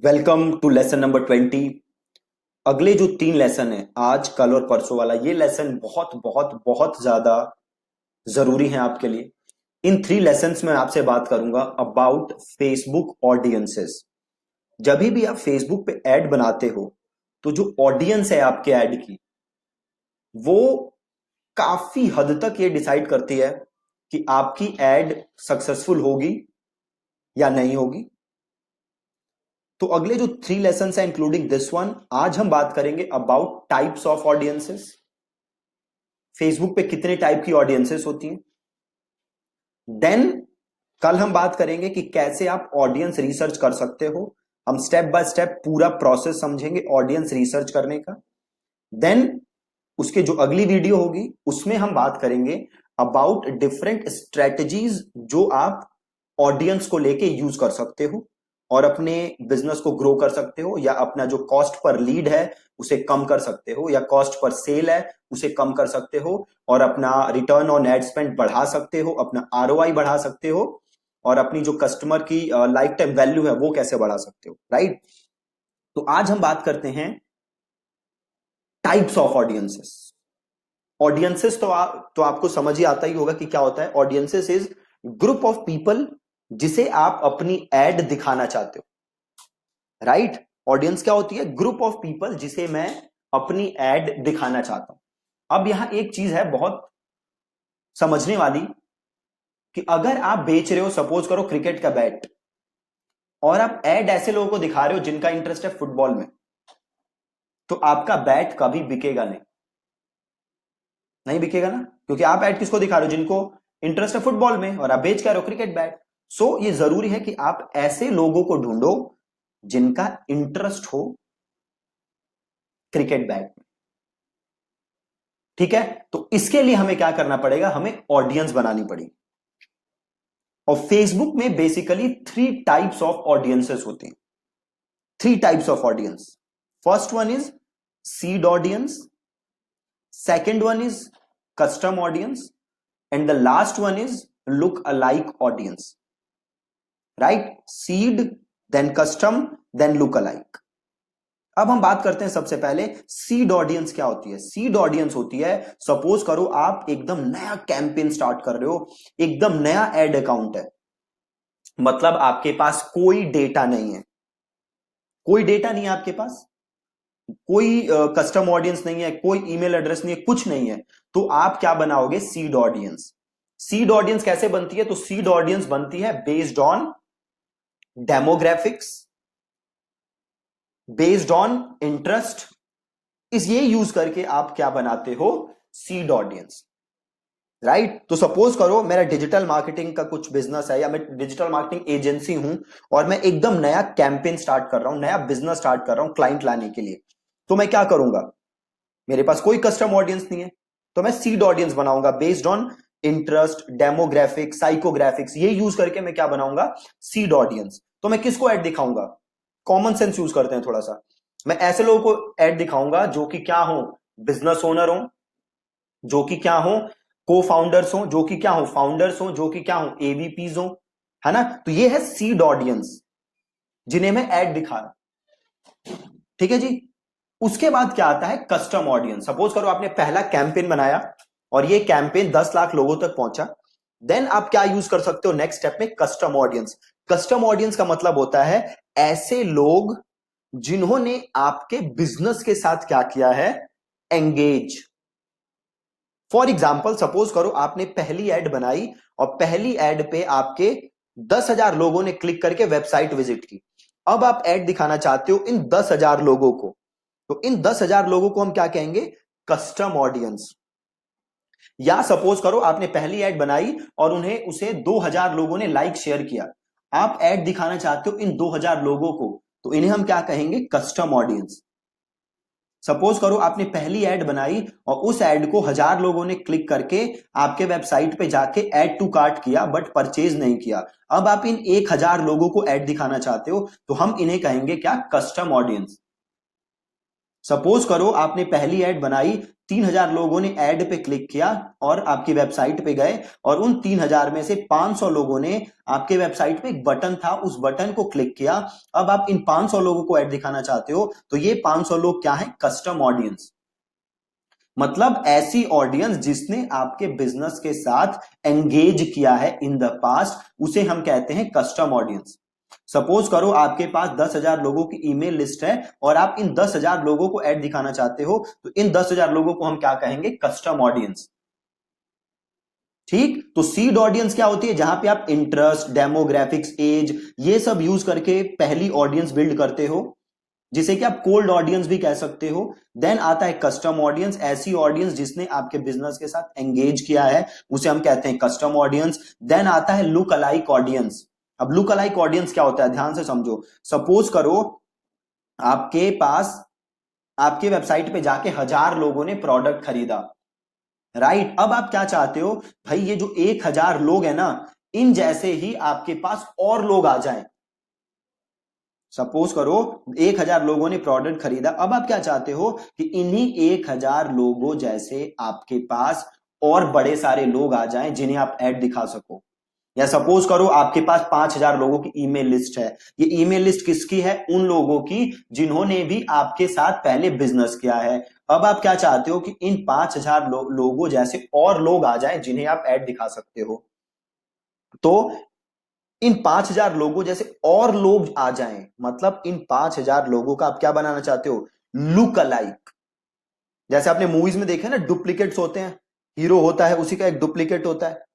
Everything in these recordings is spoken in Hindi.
Welcome to lesson number 20। अगले जो 3 लेसन है, आज कल और परसों वाला, ये लेसन बहुत बहुत बहुत ज्यादा जरूरी है आपके लिए। इन 3 लेसन्स में आपसे बात करूंगा अबाउट फेसबुक ऑडियंसेस। जब भी आप फेसबुक पे ऐड बनाते हो तो जो ऑडियंस है आपके ऐड की, वो काफी हद तक ये डिसाइड करती है कि आपकी ऐड सक्सेसफुल होगी या नहीं होगी। तो अगले जो 3 लेसन्स हैं इंक्लूडिंग दिस वन, आज हम बात करेंगे about types of audiences. Facebook पे कितने टाइप की ऑडियंसेस होती हैं। देन कल हम बात करेंगे कि कैसे आप ऑडियंस रिसर्च कर सकते हो। हम स्टेप बाय स्टेप पूरा प्रोसेस समझेंगे ऑडियंस रिसर्च करने का। देन उसके जो अगली वीडियो होगी उसमें हम बात करेंगे अबाउट डिफरेंट स्ट्रेटजीज जो आप ऑडियंस को लेके यूज कर सकते हो और अपने बिजनेस को ग्रो कर सकते हो, या अपना जो कॉस्ट पर लीड है उसे कम कर सकते हो, या कॉस्ट पर सेल है उसे कम कर सकते हो, और अपना रिटर्न ऑन एड स्पेंड बढ़ा सकते हो, अपना आरओआई बढ़ा सकते हो, और अपनी जो कस्टमर की लाइफ टाइम वैल्यू है वो कैसे बढ़ा सकते हो। राइट। तो आज हम बात करते हैं टाइप्स ऑफ ऑडियंसेस। ऑडियंसेस तो आपको समझ ही आता ही होगा कि क्या होता है। Audiences is group of people जिसे आप अपनी एड दिखाना चाहते हो। राइट। ऑडियंस क्या होती है? ग्रुप ऑफ पीपल जिसे मैं अपनी एड दिखाना चाहता हूं। अब यहां एक चीज है बहुत समझने वाली, कि अगर आप बेच रहे हो, सपोज करो क्रिकेट का बैट, और आप एड ऐसे लोगों को दिखा रहे हो जिनका इंटरेस्ट है फुटबॉल में, तो आपका बैट कभी बिकेगा नहीं। नहीं बिकेगा ना, क्योंकि आप एड किसको दिखा रहे हो? जिनको इंटरेस्ट है फुटबॉल में, और आप बेच कर रहे हो क्रिकेट बैट। सो ये जरूरी है कि आप ऐसे लोगों को ढूंढो जिनका इंटरेस्ट हो क्रिकेट बैट में। ठीक है। तो इसके लिए हमें क्या करना पड़ेगा? हमें ऑडियंस बनानी पड़ेगी। और फेसबुक में बेसिकली 3 टाइप्स ऑफ ऑडियंसेस होते हैं। 3 types of audience. First one is seed audience, second one is custom audience, and the last one is look alike audience. Right. Seed, then custom, then look alike. अब हम बात करते हैं सबसे पहले सीड ऑडियंस क्या होती है। सीड ऑडियंस होती है, सपोज करो आप एकदम नया कैंपेन स्टार्ट कर रहे हो, एकदम नया एड अकाउंट है, मतलब आपके पास कोई डेटा नहीं है। कोई डेटा नहीं है आपके पास, कोई कस्टम ऑडियंस नहीं है, कोई ईमेल एड्रेस नहीं है, कुछ नहीं है। तो आप क्या बनाओगे? Seed audience. सीड ऑडियंस कैसे बनती है? तो सीड ऑडियंस बनती है based on demographics, based on interest. इस ये यूज करके आप क्या बनाते हो? Seed audience. राइट। तो सपोज करो मेरा डिजिटल मार्केटिंग का कुछ बिजनेस है, या मैं डिजिटल मार्केटिंग एजेंसी हूं, और मैं एकदम नया कैंपेन स्टार्ट कर रहा हूं, नया बिजनेस स्टार्ट कर रहा हूं क्लाइंट लाने के लिए। तो मैं क्या करूंगा? मेरे पास कोई कस्टम ऑडियंस नहीं है, तो मैं सीड ऑडियंस बनाऊंगा based on interest, demographics, psychographics. ये यूज करके मैं क्या बनाऊंगा? Seed audience. तो मैं किसको ऐड दिखाऊंगा? कॉमन सेंस यूज करते हैं थोड़ा सा। मैं ऐसे लोगों को ऐड दिखाऊंगा जो कि क्या हो? बिजनेस ओनर हो, जो कि क्या हो? को फाउंडर्स हो, जो कि क्या हो? फाउंडर्स हो, जो कि क्या हो? एवीपीज हो। है ना? तो ये है सीड ऑडियंस जिन्हें मैं ऐड दिखा रहा। ठीक है जी। उसके बाद क्या आता है? Custom audience. सपोज करो आपने पहला कैंपेन बनाया और ये कैंपेन 10 लाख लोगों तक पहुंचा। देन आप क्या यूज कर सकते हो नेक्स्ट स्टेप में? Custom audience. कस्टम ऑडियंस का मतलब होता है ऐसे लोग जिन्होंने आपके बिजनेस के साथ क्या किया है? एंगेज। फॉर एग्जाम्पल, सपोज करो आपने पहली एड बनाई और पहली एड पे आपके 10,000 लोगों ने क्लिक करके वेबसाइट विजिट की। अब आप एड दिखाना चाहते हो इन 10,000 लोगों को, तो इन 10,000 लोगों को हम क्या कहेंगे? Custom audience. या सपोज करो आपने पहली एड बनाई और उसे 2,000 लोगों ने लाइक शेयर किया। आप एड दिखाना चाहते हो इन 2,000 लोगों को, तो इन्हें हम क्या कहेंगे? Custom audience. सपोज करो आपने पहली एड बनाई और उस एड को 1,000 लोगों ने क्लिक करके आपके वेबसाइट पे जाके ऐड टू कार्ट किया, बट परचेज नहीं किया। अब आप इन 1,000 लोगों को ऐड दिखाना चाहते हो, तो हम इन्हें कहेंगे क्या? Custom audience. सपोज करो आपने पहली एड बनाई, 3,000 लोगों ने ऐड पे क्लिक किया और आपकी वेबसाइट पे गए, और उन 3,000 में से 500 लोगों ने आपके वेबसाइट पे एक बटन था, उस बटन को क्लिक किया। अब आप इन 500 लोगों को ऐड दिखाना चाहते हो, तो ये 500 लोग क्या है? Custom audience. मतलब ऐसी ऑडियंस जिसने आपके बिजनेस के साथ एंगेज किया है इन द पास्ट, उसे हम कहते हैं कस्टम ऑडियंस। सपोज करो आपके पास 10,000 लोगों की ईमेल लिस्ट है और आप इन 10,000 लोगों को ऐड दिखाना चाहते हो, तो इन 10,000 लोगों को हम क्या कहेंगे? Custom audience. ठीक, तो सीड ऑडियंस क्या होती है? जहां पे आप इंटरेस्ट, डेमोग्राफिक्स, एज, ये सब यूज करके पहली ऑडियंस बिल्ड करते हो, जिसे कि आप कोल्ड ऑडियंस भी कह सकते हो। देन आता है कस्टम ऑडियंस, ऐसी ऑडियंस जिसने आपके बिजनेस के साथ एंगेज किया है, उसे हम कहते हैं कस्टम ऑडियंस। देन आता है लुक अलाइक ऑडियंस। अब लुक अलाइक ऑडियंस क्या होता है? ध्यान से समझो। सपोज करो आपके पास, आपके वेबसाइट पे जाके 1,000 लोगों ने प्रोडक्ट खरीदा, राइट? अब आप क्या चाहते हो? भाई ये जो 1,000 लोग हैं ना, इन जैसे ही आपके पास और लोग आ जाएं। सपोज करो 1,000 लोगों ने प्रोडक्ट खरीदा, अब आप क्या चाहते हो? कि इन्हीं 1,000 लोगों जैसे आपके पास और बड़े सारे लोग आ जाएं जिन्हें आप ऐड दिखा सको। या सपोज करो आपके पास 5,000 लोगों की ईमेल लिस्ट है। ये ईमेल लिस्ट किसकी है? उन लोगों की जिन्होंने भी आपके साथ पहले बिजनेस किया है। अब आप क्या चाहते हो? कि इन 5,000 लोगों जैसे और लोग आ जाएं जिन्हें आप ऐड दिखा सकते हो। तो इन 5,000 लोगों जैसे और लोग आ जाएं, मतलब इन 5,000 लोगों का आप क्या बनाना चाहते हो? Look alike. जैसे आपने मूवीज में देखे ना, डुप्लीकेट्स होते हैं, हीरो होता है उसी का एक डुप्लीकेट होता है,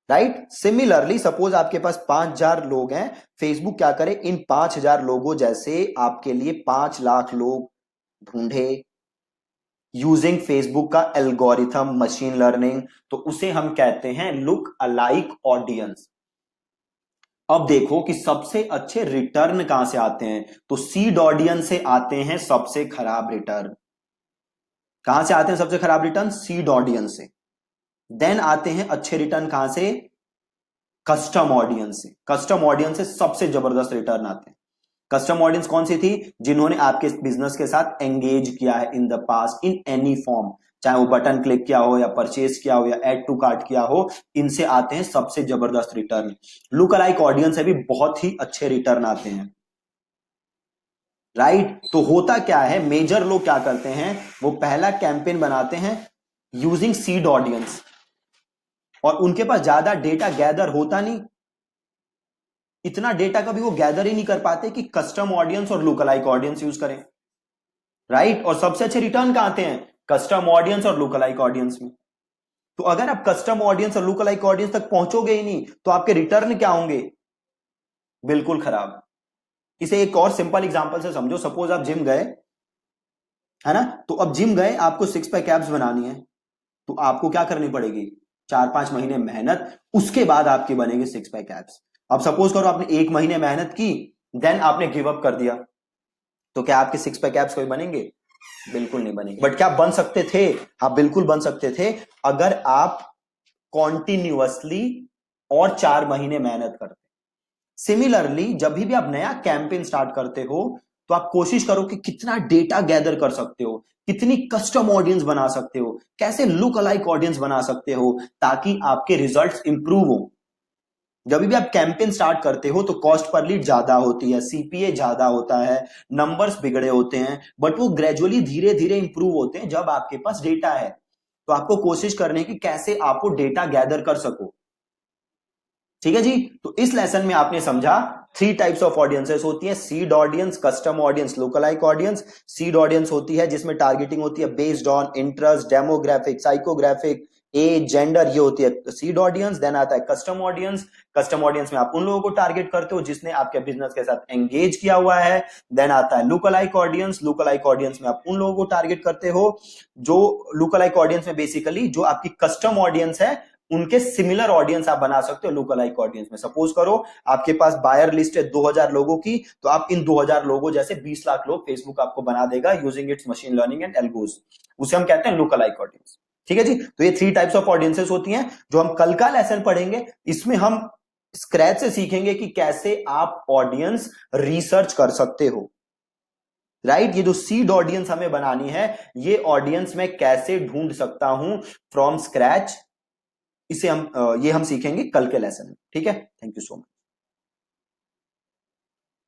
राइट? सिमिलरली सपोज आपके पास 5,000 लोग हैं, फेसबुक क्या करे? इन 5,000 लोगों जैसे आपके लिए 5 लाख लोग ढूंढे यूजिंग फेसबुक का एल्गोरिथम, मशीन लर्निंग, तो उसे हम कहते हैं लुक अलाइक ऑडियंस। अब देखो कि सबसे अच्छे रिटर्न कहां से आते हैं, तो सीड ऑडियंस से आते हैं सबसे खराब रिटर्न। कहां से आते हैं सबसे खराब रिटर्न? सीड ऑडियंस से। देन आते हैं अच्छे रिटर्न कहां से? कस्टम ऑडियंस से। कस्टम ऑडियंस से सबसे जबरदस्त रिटर्न आते हैं। कस्टम ऑडियंस कौन सी थी? जिन्होंने आपके बिजनेस के साथ एंगेज किया है in the past in any form, चाहे वो बटन क्लिक किया हो या परचेज किया हो या ऐड टू कार्ट किया हो, इनसे आते हैं सबसे जबरदस्त रिटर्न। लुक अलाइक ऑडियंस से भी बहुत ही अच्छे रिटर्न आते हैं, राइट? तो होता क्या है, मेजर लोग क्या करते हैं? वो पहला कैंपेन बनाते हैं यूजिंग सीड ऑडियंस, और उनके पास ज्यादा डेटा गैदर होता नहीं, इतना डेटा कभी वो गैदर ही नहीं कर पाते कि कस्टम ऑडियंस और लुक अलाइक ऑडियंस यूज करें, राइट? और सबसे अच्छे रिटर्न कहां आते हैं? कस्टम ऑडियंस और लुक अलाइक ऑडियंस में। तो अगर आप कस्टम ऑडियंस और लुक अलाइक ऑडियंस तक पहुंचोगे ही नहीं, तो आपके रिटर्न क्या होंगे? बिल्कुल खराब। इसे एक और सिंपल एग्जांपल से समझो। सपोज आप जिम गए, है ना? तो अब जिम गए, आपको 6 पैक एब्स बनानी है, तो आपको क्या करनी पड़ेगी? 4-5 महीने मेहनत, उसके बाद आपके बनेंगे 6 पैक एब्स। अब सपोज करो आपने 1 महीने मेहनत की, देन आपने गिव अप कर दिया, तो क्या आपके 6 पैक एब्स कभी बनेंगे? बिल्कुल नहीं बनेंगे। बट क्या बन सकते थे? हाँ, बिल्कुल बन सकते थे, अगर आप कॉन्टिन्यूअसली और 4 महीने मेहनत करते। सिमिलरली जब भी आप नया कैंपेन स्टार्ट करते हो, तो आप कोशिश करो कि कितना डेटा गैदर कर सकते हो, कितनी कस्टम ऑडियंस बना सकते हो, कैसे लुक अलाइक ऑडियंस बना सकते हो, ताकि आपके रिजल्ट्स इंप्रूव हो। जब भी आप कैंपेन स्टार्ट करते हो तो कॉस्ट पर लीड ज्यादा होती है, सीपीए ज्यादा होता है, नंबर्स बिगड़े होते हैं, बट वो ग्रेजुअली धीरे धीरे इंप्रूव होते हैं जब आपके पास डेटा है। तो आपको कोशिश करनी है कि कैसे आप वो डेटा गैदर कर सको। ठीक है जी? तो इस लेसन में आपने समझा 3 टाइप्स ऑफ ऑडियंसेस होती हैं: seed audience, custom audience, lookalike audience. Seed audience होती है जिसमें टारगेटिंग होती है based on interest, demographic, psychographic, age, gender, ये होती है सीड ऑडियंस। देन आता है कस्टम ऑडियंस। कस्टम ऑडियंस में आप उन लोगों को टारगेट करते हो जिसने आपके बिजनेस के साथ एंगेज किया हुआ है। देन आता है लुकलाइक ऑडियंस। लुकलाइक ऑडियंस में आप उन लोगों को टारगेट करते हो जो लुकलाइक ऑडियंस में बेसिकली जो आपकी कस्टम ऑडियंस है, उनके सिमिलर ऑडियंस आप बना सकते हो लुकलाइक ऑडियंस में। सपोज करो आपके पास बायर लिस्ट है 2,000 लोगों की, तो आप इन 2,000 लोगों जैसे 20 लाख लोग फेसबुक आपको बना देगा using its machine learning and algos. उसे हम कहते हैं लुकलाइक ऑडियंस। ठीक है जी? तो ये 3 टाइप्स ऑफ ऑडियंसेस होती हैं जो हम कल का लेसन पढ़ेंगे। इसमें हम स्क्रैच से सीखेंगे कि कैसे आप ऑडियंस रिसर्च कर सकते हो। राइट। ये जो सीड ऑडियंस हमें बनानी है, ये ऑडियंस मैं कैसे ढूंढ सकता हूं फ्रॉम स्क्रैच, इसे हम ये हम सीखेंगे कल के लेसन में। ठीक है, थैंक यू सो मच।